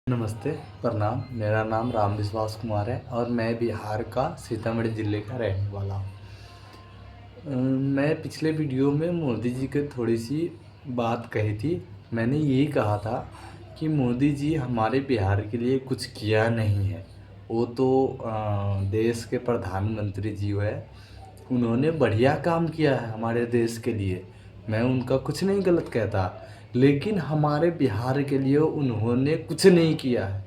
नमस्ते, प्रणाम। मेरा नाम राम विश्वास कुमार है और मैं बिहार का सीतामढ़ी ज़िले का रहने वाला हूँ। मैं पिछले वीडियो में मोदी जी की थोड़ी सी बात कही थी। मैंने यही कहा था कि मोदी जी हमारे बिहार के लिए कुछ किया नहीं है। वो तो देश के प्रधानमंत्री जी है, उन्होंने बढ़िया काम किया है हमारे देश के लिए। मैं उनका कुछ नहीं गलत कहता, लेकिन हमारे बिहार के लिए उन्होंने कुछ नहीं किया है।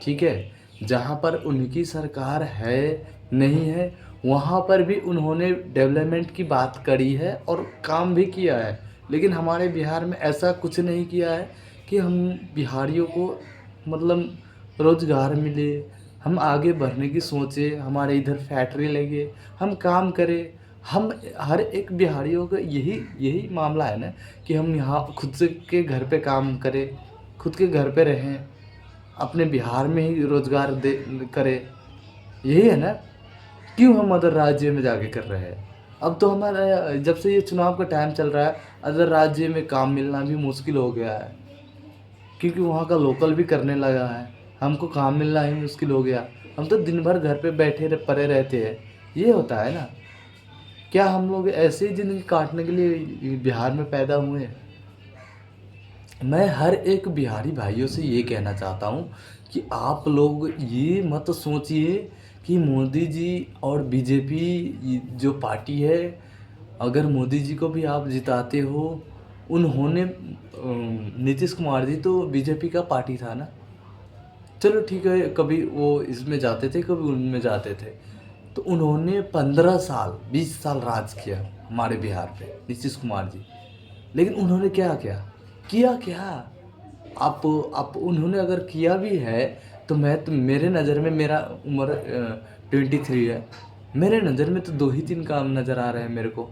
ठीक है, जहाँ पर उनकी सरकार है नहीं है, वहाँ पर भी उन्होंने डेवलपमेंट की बात करी है और काम भी किया है। लेकिन हमारे बिहार में ऐसा कुछ नहीं किया है कि हम बिहारियों को मतलब रोज़गार मिले, हम आगे बढ़ने की सोचें, हमारे इधर फैक्ट्री लगे, हम काम करें। हम हर एक बिहारियों का यही यही मामला है ना कि हम यहाँ खुद से के घर पे काम करें, खुद के घर पे रहें, अपने बिहार में ही रोज़गार दे करें। यही है ना, क्यों हम अदर राज्य में जाके कर रहे हैं। अब तो हमारा जब से ये चुनाव का टाइम चल रहा है, अदर राज्य में काम मिलना भी मुश्किल हो गया है, क्योंकि वहाँ का लोकल भी करने लगा है। हमको काम मिलना ही मुश्किल हो गया। हम तो दिन भर घर पे बैठे पड़े रहते हैं। ये होता है ना, क्या हम लोग ऐसे ही ज़िंदगी काटने के लिए बिहार में पैदा हुए हैं। मैं हर एक बिहारी भाइयों से ये कहना चाहता हूँ कि आप लोग ये मत सोचिए कि मोदी जी और बीजेपी जो पार्टी है, अगर मोदी जी को भी आप जिताते हो, उन्होंने नीतीश कुमार जी तो बीजेपी का पार्टी था ना। चलो ठीक है, कभी वो इसमें जाते थे, कभी उनमें जाते थे, तो उन्होंने 15 साल 20 साल राज किया हमारे बिहार पे, नीतीश कुमार जी। लेकिन उन्होंने क्या किया, किया क्या? आप उन्होंने अगर किया भी है तो मैं तो मेरे नज़र में, मेरा उम्र 23 है, मेरे नज़र में तो 2 ही 3 काम नज़र आ रहे हैं मेरे को।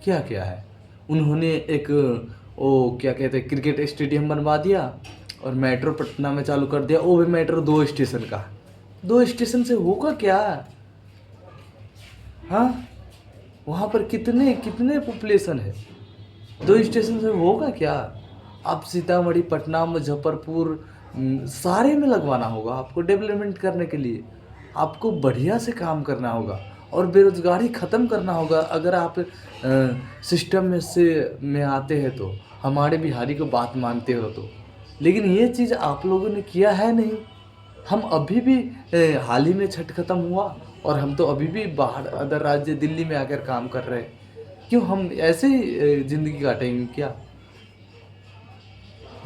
क्या क्या है? उन्होंने एक वो क्या कहते हैं क्रिकेट स्टेडियम बनवा दिया और मेट्रो पटना में चालू कर दिया, वो भी मेट्रो 2 स्टेशन का। 2 स्टेशन से होगा क्या? हाँ, वहाँ पर कितने कितने पॉपुलेशन है, 2 स्टेशन से होगा क्या? आप सीतामढ़ी, पटना, मुजफ्फरपुर सारे में लगवाना होगा आपको डेवलपमेंट करने के लिए। आपको बढ़िया से काम करना होगा और बेरोज़गारी ख़त्म करना होगा। अगर आप सिस्टम में आते हैं तो, हमारे बिहारी को बात मानते हो तो। लेकिन ये चीज़ आप लोगों ने किया है नहीं। हम अभी भी हाल ही में छठ ख़त्म हुआ और हम तो अभी भी बाहर अदर राज्य दिल्ली में आकर काम कर रहे हैं। क्यों हम ऐसे ही ज़िंदगी काटेंगे क्या?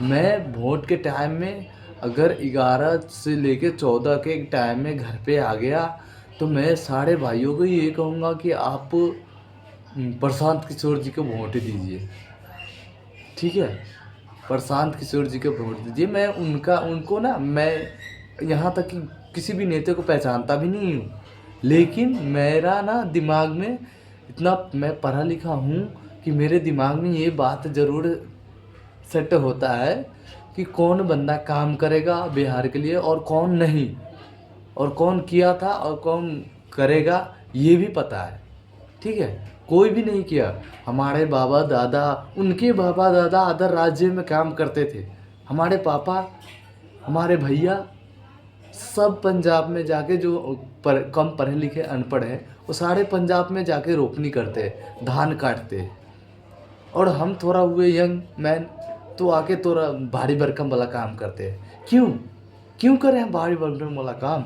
मैं वोट के टाइम में अगर 11 से लेके 14 के टाइम में घर पे आ गया, तो मैं सारे भाइयों को ये कहूँगा कि आप प्रशांत किशोर जी को वोट दीजिए। ठीक है? प्रशांत किशोर जी को वोट दीजिए। मैं उनको ना, मैं यहाँ तक कि किसी भी नेता को पहचानता भी नहीं हूँ, लेकिन मेरा ना दिमाग में इतना मैं पढ़ा लिखा हूँ कि मेरे दिमाग में ये बात ज़रूर सेट होता है कि कौन बंदा काम करेगा बिहार के लिए और कौन नहीं, और कौन किया था और कौन करेगा ये भी पता है। ठीक है? कोई भी नहीं किया। हमारे बाबा दादा, उनके बाबा दादा अदर राज्य में काम करते थे। हमारे पापा, हमारे भैया सब पंजाब में जाके, जो कम पढ़े लिखे अनपढ़ हैं, वो सारे पंजाब में जाके रोपनी करते हैं, धान काटते हैं। और हम थोड़ा हुए यंग मैन तो आके थोड़ा भारी भरकम वाला काम करते हैं। क्यों क्यों करें हम भारी भरकम वाला काम?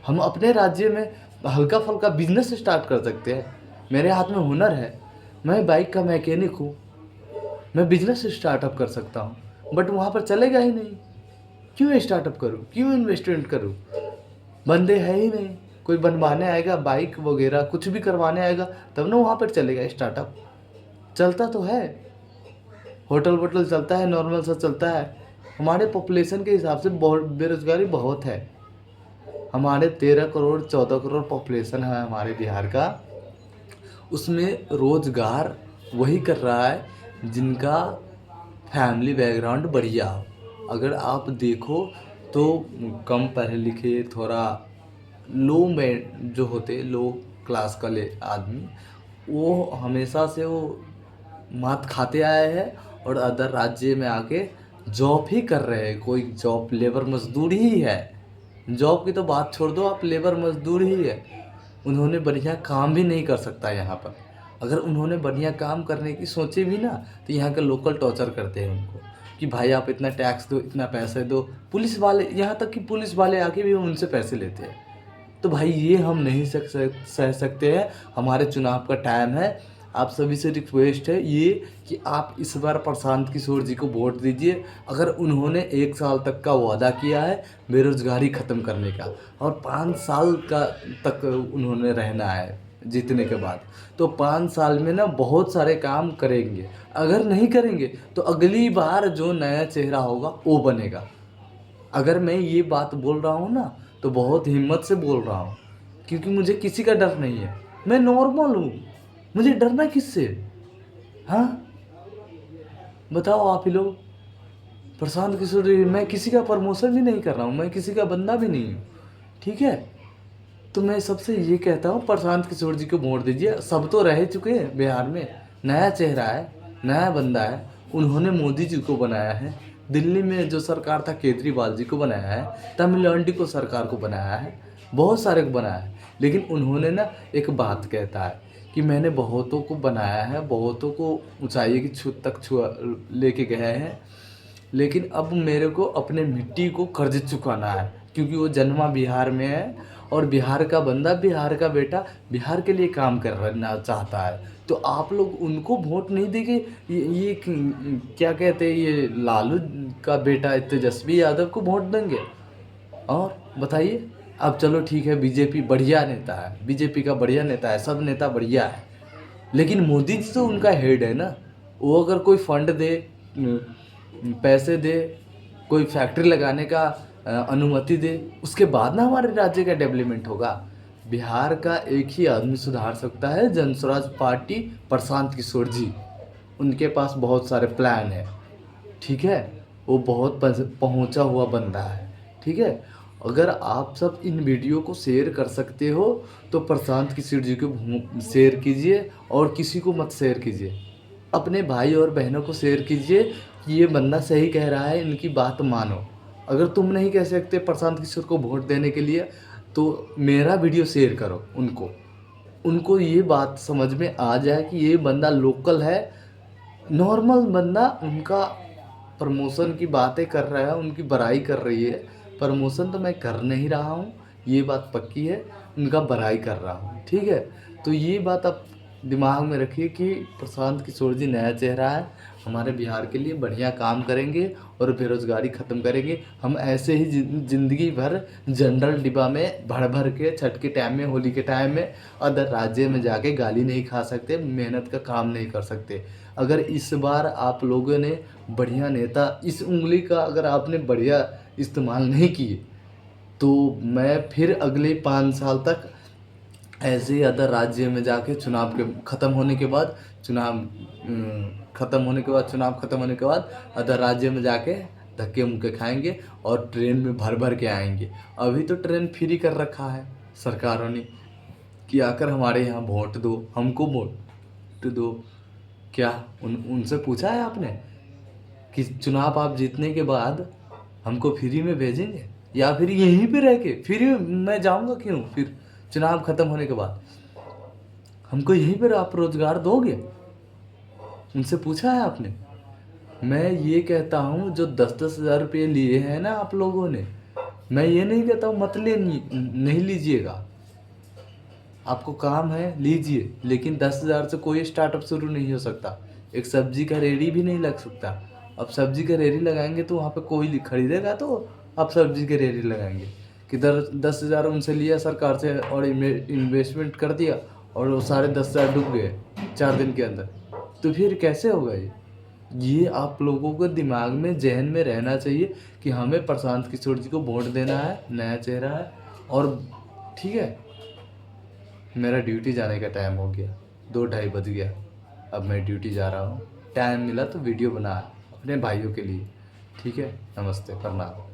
हम अपने राज्य में हल्का फुल्का बिजनेस स्टार्ट कर सकते हैं। मेरे हाथ में हुनर है, मैं बाइक का मैकेनिक हूँ, मैं बिजनेस स्टार्टअप कर सकता हूँ, बट वहाँ पर चलेगा ही नहीं। क्यों स्टार्टअप करूँ, क्यों इन्वेस्टमेंट करूँ? बंदे है ही नहीं। कोई बनवाने आएगा, बाइक वगैरह कुछ भी करवाने आएगा, तब ना वहाँ पर चलेगा स्टार्टअप। चलता तो है, होटल वोटल चलता है, नॉर्मल सा चलता है। हमारे पॉपुलेशन के हिसाब से बहुत बेरोजगारी बहुत है। हमारे 13 करोड़ 14 करोड़ पॉपुलेशन है हमारे बिहार का, उसमें रोजगार वही कर रहा है जिनका फैमिली बैकग्राउंड बढ़िया हो। अगर आप देखो तो कम पढ़े लिखे, थोड़ा लो में जो होते, लो क्लास का आदमी, वो हमेशा से वो मात खाते आए हैं और अदर राज्य में आके जॉब ही कर रहे हैं, कोई जॉब लेबर मजदूर ही है। जॉब की तो बात छोड़ दो, आप लेबर मजदूर ही है। उन्होंने बढ़िया काम भी नहीं कर सकता यहाँ पर। अगर उन्होंने बढ़िया काम करने की सोचे भी ना, तो यहाँ के लोकल टॉर्चर करते हैं उनको कि भाई आप इतना टैक्स दो, इतना पैसे दो। पुलिस वाले, यहाँ तक कि पुलिस वाले आके भी उनसे पैसे लेते हैं। तो भाई ये हम नहीं सह सकते हैं। हमारे चुनाव का टाइम है। आप सभी से रिक्वेस्ट है ये कि आप इस बार प्रशांत किशोर जी को वोट दीजिए। अगर उन्होंने 1 साल तक का वादा किया है बेरोजगारी ख़त्म करने का, और 5 साल का तक उन्होंने रहना है जीतने के बाद, तो 5 साल में ना बहुत सारे काम करेंगे। अगर नहीं करेंगे तो अगली बार जो नया चेहरा होगा वो बनेगा। अगर मैं ये बात बोल रहा हूँ ना, तो बहुत हिम्मत से बोल रहा हूँ, क्योंकि मुझे किसी का डर नहीं है। मैं नॉर्मल हूँ, मुझे डरना किससे? हाँ, बताओ आप ही लोग। प्रशांत किशोर, मैं किसी का प्रमोशन भी नहीं कर रहा हूँ, मैं किसी का बंदा भी नहीं हूँ, ठीक है। तो मैं सबसे ये कहता हूँ, प्रशांत किशोर जी को वोट दीजिए। सब तो रह चुके हैं बिहार में, नया चेहरा है, नया बंदा है। उन्होंने मोदी जी को बनाया है, दिल्ली में जो सरकार था केजरीवाल जी को बनाया है, तमिलनाडु को सरकार को बनाया है, बहुत सारे को बनाया है। लेकिन उन्होंने ना एक बात कहता है कि मैंने बहुतों को बनाया है, बहुतों को ऊंचाई की छूत तक लेके गए हैं, लेकिन अब मेरे को अपने मिट्टी को कर्ज चुकाना है, क्योंकि वो जन्मा बिहार में है और बिहार का बंदा, बिहार का बेटा बिहार के लिए काम करना चाहता है। तो आप लोग उनको वोट नहीं देंगे। ये क्या कहते हैं, ये लालू का बेटा तेजस्वी यादव को वोट देंगे? और बताइए। अब चलो ठीक है, बीजेपी बढ़िया नेता है, बीजेपी का बढ़िया नेता है, सब नेता बढ़िया है, लेकिन मोदी जी तो उनका हेड है ना। वो अगर कोई फंड दे, पैसे दे, कोई फैक्ट्री लगाने का अनुमति दे, उसके बाद ना हमारे राज्य का डेवलपमेंट होगा। बिहार का एक ही आदमी सुधार सकता है, जनस्वराज पार्टी, प्रशांत किशोर जी। उनके पास बहुत सारे प्लान है, ठीक है। वो बहुत पहुंचा हुआ बंदा है, ठीक है। अगर आप सब इन वीडियो को शेयर कर सकते हो तो प्रशांत किशोर जी को शेयर कीजिए, और किसी को मत शेयर कीजिए। अपने भाई और बहनों को शेयर कीजिए कि ये बंदा सही कह रहा है, इनकी बात मानो। अगर तुम नहीं कह सकते प्रशांत किशोर को वोट देने के लिए, तो मेरा वीडियो शेयर करो उनको ये बात समझ में आ जाए कि ये बंदा लोकल है, नॉर्मल बंदा। उनका प्रमोशन की बातें कर रहा है, उनकी बड़ाई कर रही है। प्रमोशन तो मैं कर नहीं रहा हूँ, ये बात पक्की है, उनका बड़ाई कर रहा हूँ, ठीक है। तो ये बात आप दिमाग में रखिए कि प्रशांत किशोर जी नया चेहरा है, हमारे बिहार के लिए बढ़िया काम करेंगे और बेरोजगारी ख़त्म करेंगे। हम ऐसे ही ज़िंदगी भर जनरल डिब्बा में भर भर के छठ के टाइम में, होली के टाइम में अदर राज्य में जाके गाली नहीं खा सकते, मेहनत का काम नहीं कर सकते। अगर इस बार आप लोगों ने बढ़िया नेता, इस उंगली का अगर आपने बढ़िया इस्तेमाल नहीं किए, तो मैं फिर अगले 5 साल तक ऐसे ही अदर राज्य में जाके चुनाव ख़त्म होने के बाद चुनाव ख़त्म होने के बाद अदर राज्य में जाके धक्के मुक्के खाएंगे और ट्रेन में भर भर के आएंगे। अभी तो ट्रेन फ्री कर रखा है सरकारों ने कि आकर हमारे यहाँ वोट दो, हमको वोट दो। क्या उनसे पूछा है आपने कि चुनाव आप जीतने के बाद हमको फ्री में भेजेंगे, या फिर यहीं पे रह के फ्री में मैं जाऊँगा क्यों? फिर चुनाव ख़त्म होने के बाद हमको यहीं पर आप रोज़गार दोगे? उनसे पूछा है आपने? मैं ये कहता हूँ, जो 10-10 हज़ार रुपये लिए हैं ना आप लोगों ने, मैं ये नहीं कहता हूँ मत नहीं लीजिएगा। आपको काम है लीजिए, लेकिन 10,000 से कोई स्टार्टअप शुरू नहीं हो सकता। एक सब्जी का रेडी भी नहीं लग सकता। अब सब्जी का रेडी लगाएंगे तो वहाँ पे कोई खरीदेगा, तो आप सब्जी के रेडी लगाएंगे कि 10,000 उनसे लिया सरकार से और इन्वेस्टमेंट कर दिया और वो सारे 10,000 डूब गए 4 दिन के अंदर। तो फिर कैसे होगा ये आप लोगों को दिमाग में, जहन में रहना चाहिए कि हमें प्रशांत किशोर जी को वोट देना है, नया चेहरा है। और ठीक है, मेरा ड्यूटी जाने का टाइम हो गया, 2-2:30 बज गया। अब मैं ड्यूटी जा रहा हूँ। टाइम मिला तो वीडियो बना अपने भाइयों के लिए, ठीक है। नमस्ते, प्रणाम।